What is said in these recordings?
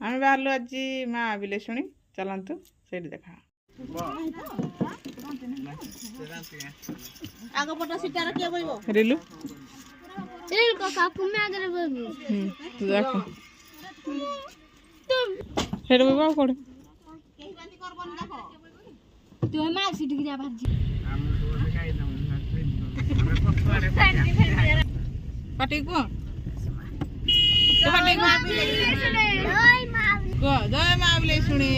आम बाहर आज माँ बिलेशुणी चलतु से देखा आग पट सीटार किए बइबो रिलु रिल को काकू में आगे बइबो देख हेड बइबो कोड केही बांधी करबन देखो तू मां सीट गिरा भाजी हम तो देखाई दम पाटी को पाटी को जय माँ बिलेशुणी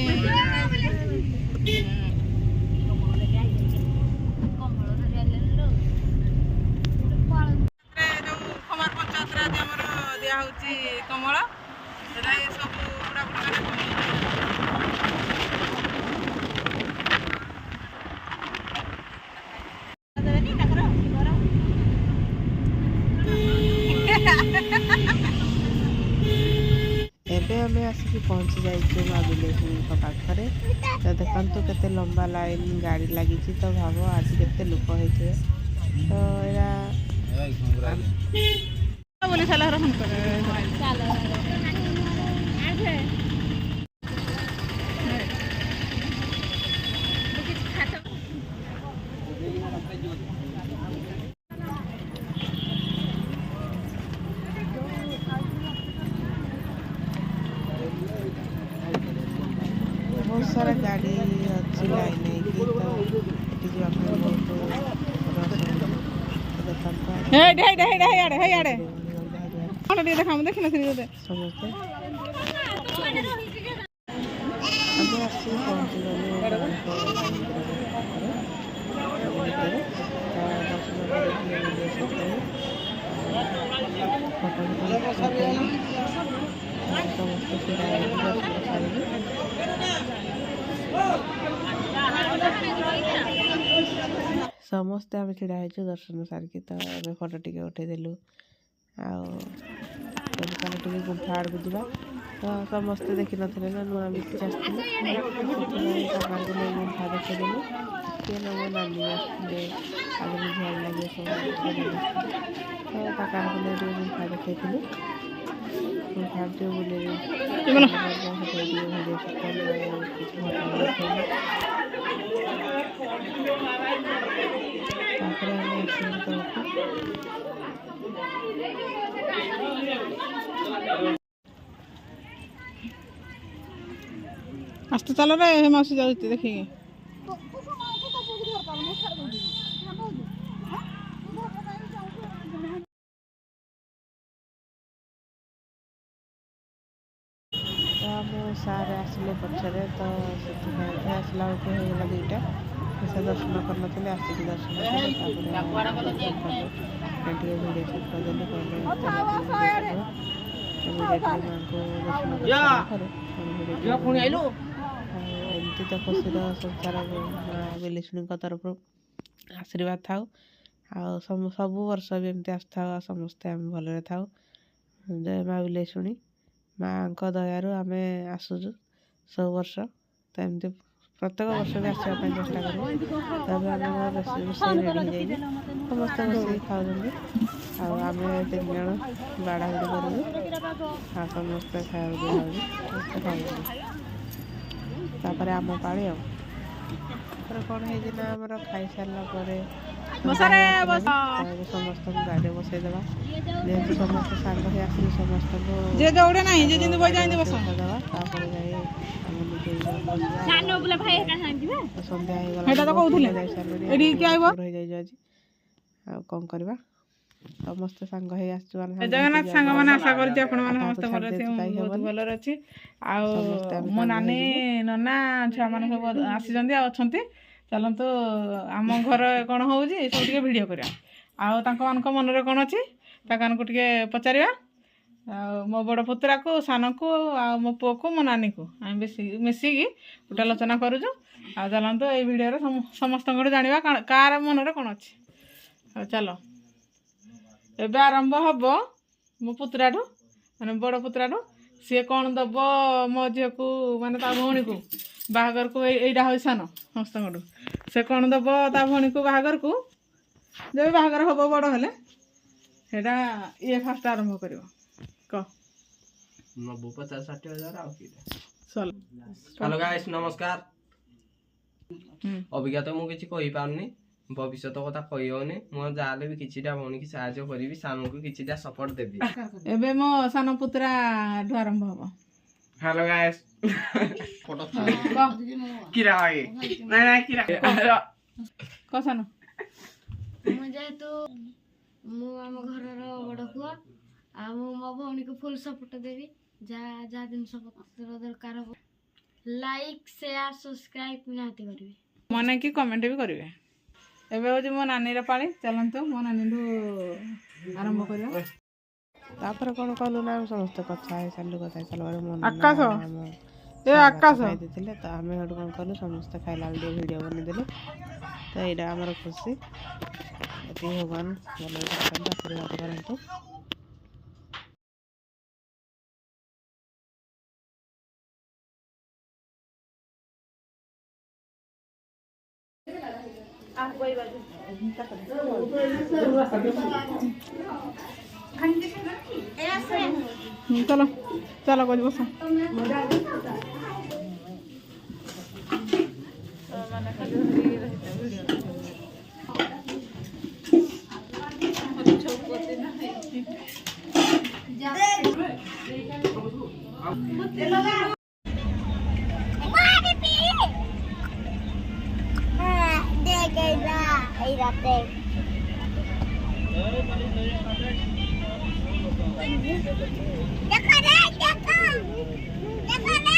कमल सब एबे हमें आसिक पहुँची जाइए माँ बिलेशुणी पाखे तो देखु केते लंबा लाइन गाड़ी लगी तो भाव आज केते लोक होते तो बोली साला फोन कर बहुत सारा गाड़ी अच्छी लाइन है कि तो देखा देखी नी समस्ते समस्ते आम ढड़ा हो दर्शन सारिकी तो फोटो टे उठेदेलु आगे गुंफा आड़ को जा तो समस्ते देखी ना नुआ बिच गुंफा देखदेलु किए ना मो नानी आगे झल लगे सब तो गुंफा देखी गुंफा बुले आस्ते चलो रे मौसी जाती देखिए सारे आसिले पछरे तो आसला बेलू दुईटा से दर्शन कर आसिक दर्शन भिडियो सुट करदेली एमती तो खुशी संसार बिलेशुणी तरफ आशीर्वाद थाउ सब वर्ष भी एमती आसता समस्ते आम भलरे थाउ जय माँ बिलेशुणी माँ दयारू आम आसुचु सब वर्ष तो एमती प्रत्येक वर्ष भी आसवाई चेष्टा करूँ तब आम रोषे रेडी हो समस्ते बस खाऊ आम 3 जन बाड़ा बुड़ी करूँ समस्ते खाया खाऊ आम पाड़ी कौन है खाई सारा समस्त गाड़ी बसईदेवा जेहतु समस्त सांग आसिल समस्त सन्ध्या कौन करवा समस्त सांग जगन्नाथ सांग मैंने आशा कर समस्त भल अच्छी मो नानी नना छुआ मैंने सब आसी अच्छा चलतु आम घर कौन हो सब भिडियो करा आन मन कौन अच्छी ताको टे पचार ଆଉ ମୋ ବଡ଼ ପୁତୁରାକୁ ସାନକୁ ଆଉ ମୋ ପୁଅକୁ ମୋ ନାନୀକୁ ଆମେ ମିଶିକି ଗୋଟେ ଆଲୋଚନା କରୁଛୁ। ଆଉ ଚାଲନ୍ତୁ ଏଇ ଭିଡ଼ିଓରେ ସମସ୍ତଙ୍କଠୁ ଜାଣିବା କାହାର ମନରେ କ'ଣ ଅଛି। ଆଉ ଚାଲ ଏବେ ଆରମ୍ଭ ହେବ ମୋ ପୁତୁରାଠୁ ମାନେ ବଡ଼ ପୁତୁରାଠୁ। ସିଏ କ'ଣ ଦେବ ମୋ ଝିଅକୁ ମାନେ ତା ଭଉଣୀକୁ ବାହାଘରକୁ। ଏଇଟା ହେଉଛି ସାନ ସମସ୍ତଙ୍କଠୁ। ସେ କ'ଣ ଦେବ ତା ଭଉଣୀକୁ ବାହାଘରକୁ, ଯେବେ ବାହାଘର ହେବ ବଡ଼ ହେଲେ, ସେଇଟା ଇଏ ଫାଷ୍ଟ ଆରମ୍ଭ କରିବ। କହ। 90-50-60 ଆଉ କି ଚଲ। ହ୍ୟାଲୋ ଗାଇସ୍, ନମସ୍କାର। ଅବିକା ତ ମୁଁ କିଛି କହିପାରୁନି, ଭବିଷ୍ୟତ କଥା କହି ହେଉନି। ମୁଁ ଯାହାହେଲେ ବି କିଛିଟା ଭଉଣୀକି ସାହାଯ୍ୟ କରିବି, ସାନକୁ କିଛିଟା ସପୋର୍ଟ ଦେବି। ଏବେ ମୋ ସାନ ପୁତୁରାଠୁ ଆରମ୍ଭ ହେବ। Hello guys. କିରା କହ ସାନ। ମୁଁ ଯେହେତୁ ମୁଁ ଆମ ଘରର ବଡ଼ ପୁଅ, ଆଉ ମୁଁ ମୋ ଭଉଣୀକୁ ଫୁଲ୍ ସପୋର୍ଟ ଦେବି। ଯାହା ଜିନିଷ ପତ୍ର ଦରକାର ହେବ, ଲାଇକ୍ ସେୟାର ସବସ୍କ୍ରାଇବ୍ ନିହାତି କରିବେ, ମନେ କି କମେଣ୍ଟ ବି କରିବେ। ଏବେ ହେଉଛି ମୋ ନାନୀର ପାଳି। ଚାଲନ୍ତୁ ମୋ ନାନୀଠୁ ଆରମ୍ଭ କରିବା। ତାପରେ କ'ଣ କଲୁ ନା ଆମେ ସମସ୍ତେ କଥା ହେଇସାରିଲୁ। କଥା ହେଇସାରିଲା ପରେ ମୋ ଆକାଶ ଖାଇଦେଇଥିଲେ। ତ ଆମେ ସେଠୁ କ'ଣ କଲୁ, ସମସ୍ତେ ଖାଇଲା ବେଳେ ଟିକେ ଭିଡ଼ିଓ ବନେଇଦେଲୁ। ତ ଏଇଟା ଆମର ଖୁସି। ଏତିକି ଭଗବାନ ଭଲରେ ରଖନ୍ତୁ, ଆଶୀର୍ବାଦ କରନ୍ତୁ। চলো চলো করি বসো। দেখা